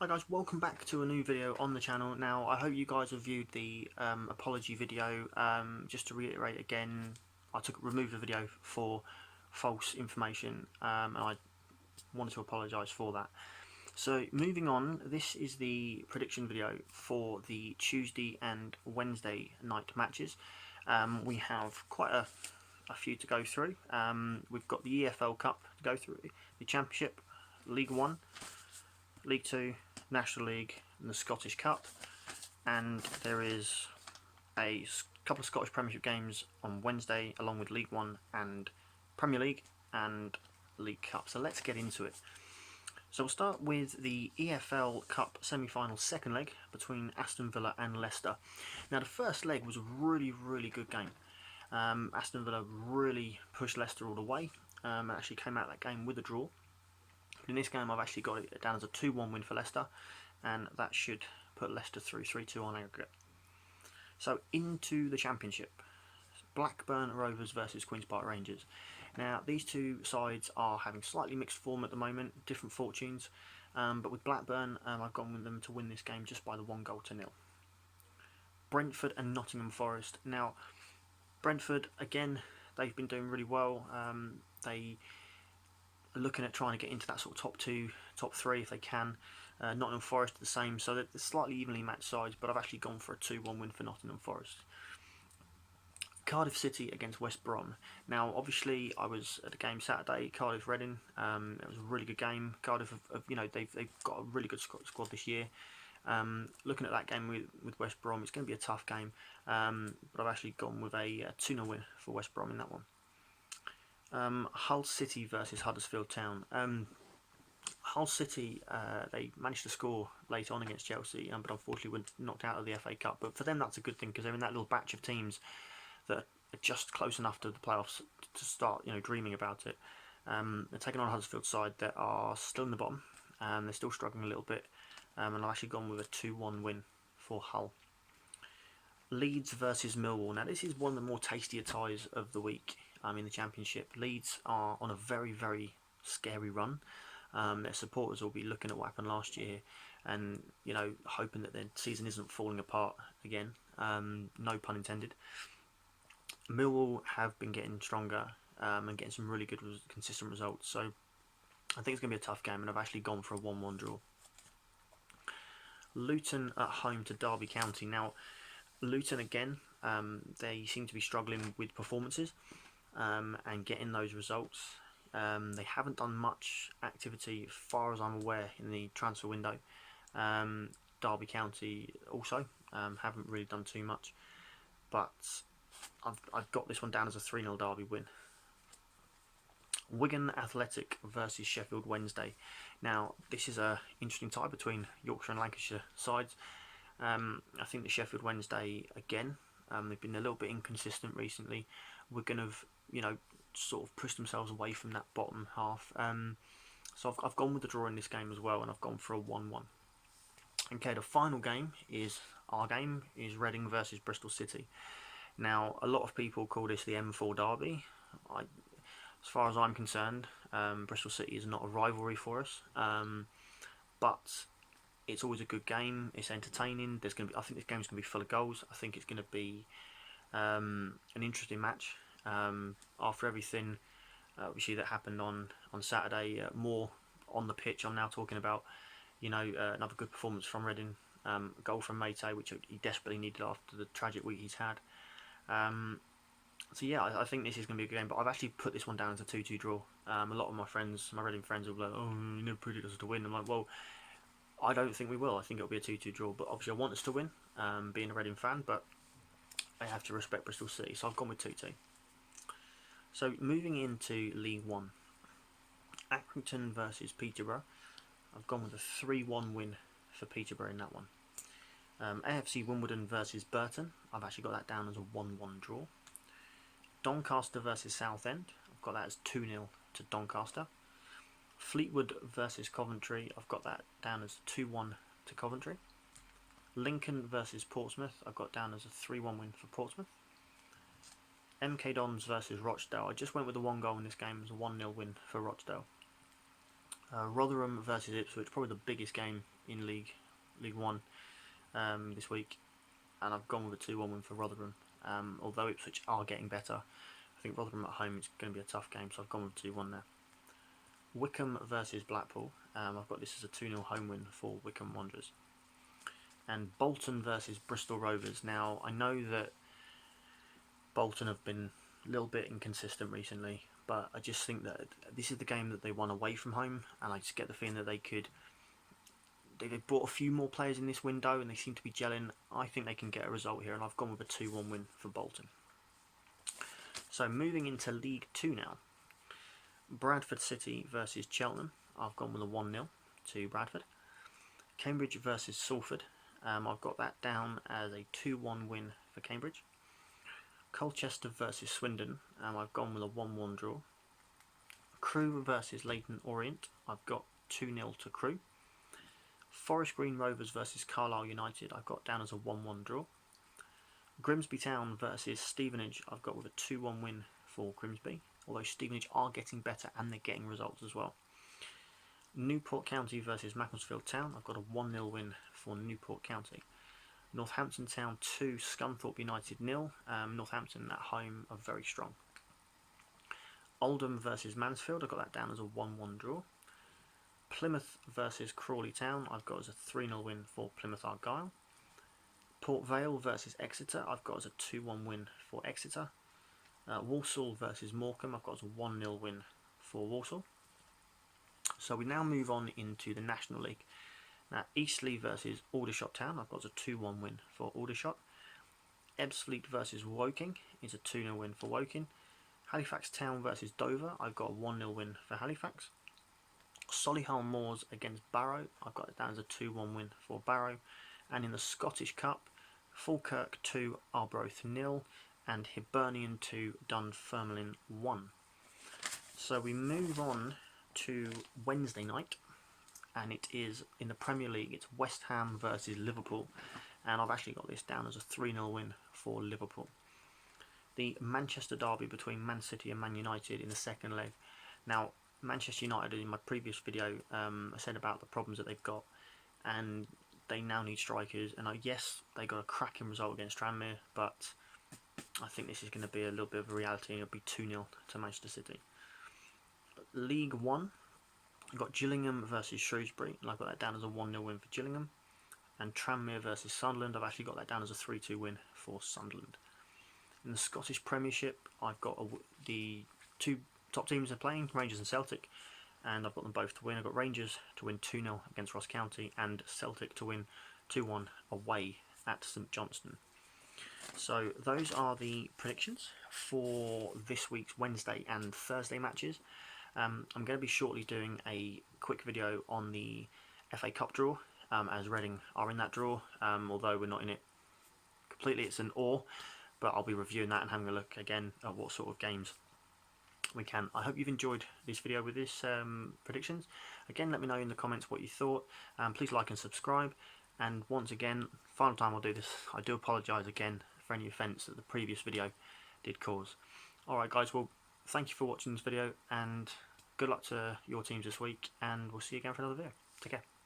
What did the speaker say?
Hi guys, welcome back to a new video on the channel. Now I hope you guys have viewed the apology video. Just to reiterate again, I removed the video for false information, and I wanted to apologise for that. So moving on, this is the prediction video for the Tuesday and Wednesday night matches. We have quite a few to go through. We've got the EFL Cup to go through, the Championship, League One, League Two, National League and the Scottish Cup, and there is a couple of Scottish Premiership games on Wednesday along with League One and Premier League and League Cup. So let's get into it. So we'll start with the EFL Cup semi-final second leg between Aston Villa and Leicester. Now the first leg was a really good game. Aston Villa really pushed Leicester all the way, and actually came out of that game with a draw. In this game I've actually got it down as a 2-1 win for Leicester, and that should put Leicester through 3-2 on aggregate. So into the Championship, Blackburn Rovers versus Queen's Park Rangers. Now these two sides are having slightly mixed form at the moment, different fortunes, but with Blackburn I've gone with them to win this game just by the 1-0. Brentford and Nottingham Forest. Now Brentford, again, they've been doing really well. They looking at trying to get into that sort of top two, top three if they can. Nottingham Forest are the same, so they're slightly evenly matched sides, but I've actually gone for a 2-1 win for Nottingham Forest. Cardiff City against West Brom. Now, obviously, I was at the game Saturday, Cardiff Reading. It was a really good game. Cardiff, they've got a really good squad this year. Looking at that game with West Brom, it's going to be a tough game, but I've actually gone with a 2-0 win for West Brom in that one. Hull City versus Huddersfield Town. Hull City, they managed to score late on against Chelsea, but unfortunately were knocked out of the FA Cup. But for them, that's a good thing because they're in that little batch of teams that are just close enough to the playoffs to start, dreaming about it. They're taking on a Huddersfield side that are still in the bottom. They're still struggling a little bit, and I've actually gone with a 2-1 win for Hull. Leeds versus Millwall. Now this is one of the more tastier ties of the week. In the Championship, Leeds are on a very scary run. Their supporters will be looking at what happened last year, and hoping that their season isn't falling apart again. No pun intended. Millwall have been getting stronger and getting some really good, consistent results. So I think it's going to be a tough game, and I've actually gone for a 1-1 draw. Luton at home to Derby County. Now Luton again, they seem to be struggling with performances. And getting those results. They haven't done much activity as far as I'm aware in the transfer window. Derby County also haven't really done too much, but I've got this one down as a 3-0 Derby win. Wigan Athletic versus Sheffield Wednesday. Now this is an interesting tie between Yorkshire and Lancashire sides. I think the Sheffield Wednesday again, they've been a little bit inconsistent recently. Wigan have sort of pushed themselves away from that bottom half. So I've gone with the draw in this game as well, and I've gone for a 1-1. Okay, the final game is Reading versus Bristol City. Now a lot of people call this the M4 derby. As far as I'm concerned, Bristol City is not a rivalry for us, but it's always a good game. It's entertaining. I think this game's going to be full of goals. I think it's going to be an interesting match. After everything obviously that happened on Saturday, more on the pitch, I'm now talking about another good performance from Reading, a goal from Mate, which he desperately needed after the tragic week he's had. So yeah, I think this is going to be a good game, but I've actually put this one down as a 2-2 draw. A lot of my Reading friends will be like, oh, you never predicted us to win. I'm like, well, I don't think we will. I think it'll be a 2-2 draw, but obviously I want us to win, being a Reading fan, but I have to respect Bristol City, so I've gone with 2-2. So moving into League One, Accrington versus Peterborough. I've gone with a 3-1 win for Peterborough in that one. AFC Wimbledon versus Burton. I've actually got that down as a 1-1 draw. Doncaster versus Southend. I've got that as 2-0 to Doncaster. Fleetwood versus Coventry. I've got that down as 2-1 to Coventry. Lincoln versus Portsmouth. I've got down as a 3-1 win for Portsmouth. MK Dons versus Rochdale. I just went with the 1 goal in this game as a 1-0 win for Rochdale. Rotherham versus Ipswich, probably the biggest game in League One this week, and I've gone with a 2-1 win for Rotherham. Although Ipswich are getting better, I think Rotherham at home is going to be a tough game, so I've gone with 2-1 there. Wycombe versus Blackpool, I've got this as a 2-0 home win for Wycombe Wanderers. And Bolton versus Bristol Rovers. Now, I know that Bolton have been a little bit inconsistent recently, but I just think that this is the game that they won away from home, and I just get the feeling that they've brought a few more players in this window and they seem to be gelling. I think they can get a result here, and I've gone with a 2-1 win for Bolton. So moving into League 2 now. Bradford City versus Cheltenham. I've gone with a 1-0 to Bradford. Cambridge versus Salford. I've got that down as a 2-1 win for Cambridge. Colchester versus Swindon. I've gone with a 1-1 draw. Crewe versus Leyton Orient. I've got 2-0 to Crewe. Forest Green Rovers versus Carlisle United. I've got down as a 1-1 draw. Grimsby Town versus Stevenage. I've got with a 2-1 win for Grimsby, although Stevenage are getting better and they're getting results as well. Newport County versus Macclesfield Town. I've got a 1-0 win for Newport County. Northampton Town 2, Scunthorpe United 0. Northampton at home are very strong. Oldham versus Mansfield. I've got that down as a 1-1 draw. Plymouth versus Crawley Town. I've got as a 3-0 win for Plymouth Argyle. Port Vale versus Exeter. I've got as a 2-1 win for Exeter. Walsall versus Morecambe. I've got as a 1-0 win for Walsall. So we now move on into the National League. Now, Eastleigh versus Aldershot Town. I've got as a 2-1 win for Aldershot. Ebbsfleet versus Woking is a 2-0 win for Woking. Halifax Town versus Dover. I've got a 1-0 win for Halifax. Solihull Moors against Barrow. I've got it down as a 2-1 win for Barrow. And in the Scottish Cup, Falkirk 2, Arbroath 0, and Hibernian 2, Dunfermline 1. So we move on to Wednesday night, and it is in the Premier League. It's West Ham versus Liverpool, and I've actually got this down as a 3-0 win for Liverpool. The Manchester derby between Man City and Man United in the second leg. Now, Manchester United, in my previous video, I said about the problems that they've got, and they now need strikers. And yes, they got a cracking result against Tranmere, but I think this is going to be a little bit of a reality, and it'll be 2-0 to Manchester City. League 1, I've got Gillingham versus Shrewsbury, and I've got that down as a 1-0 win for Gillingham. And Tranmere versus Sunderland, I've actually got that down as a 3-2 win for Sunderland. In the Scottish Premiership, I've got the two top teams are playing, Rangers and Celtic, and I've got them both to win. I've got Rangers to win 2-0 against Ross County, and Celtic to win 2-1 away at St Johnstone. So those are the predictions for this week's Wednesday and Thursday matches. I'm going to be shortly doing a quick video on the FA Cup draw, as Reading are in that draw, although we're not in it completely. It's an or, but I'll be reviewing that and having a look again at what sort of games we can. I hope you've enjoyed this video with this predictions. Again, let me know in the comments what you thought. Please like and subscribe. And once again, final time I'll do this, I do apologise again for any offence that the previous video did cause. Alright guys, well, thank you for watching this video, and good luck to your teams this week, and we'll see you again for another video. Take care.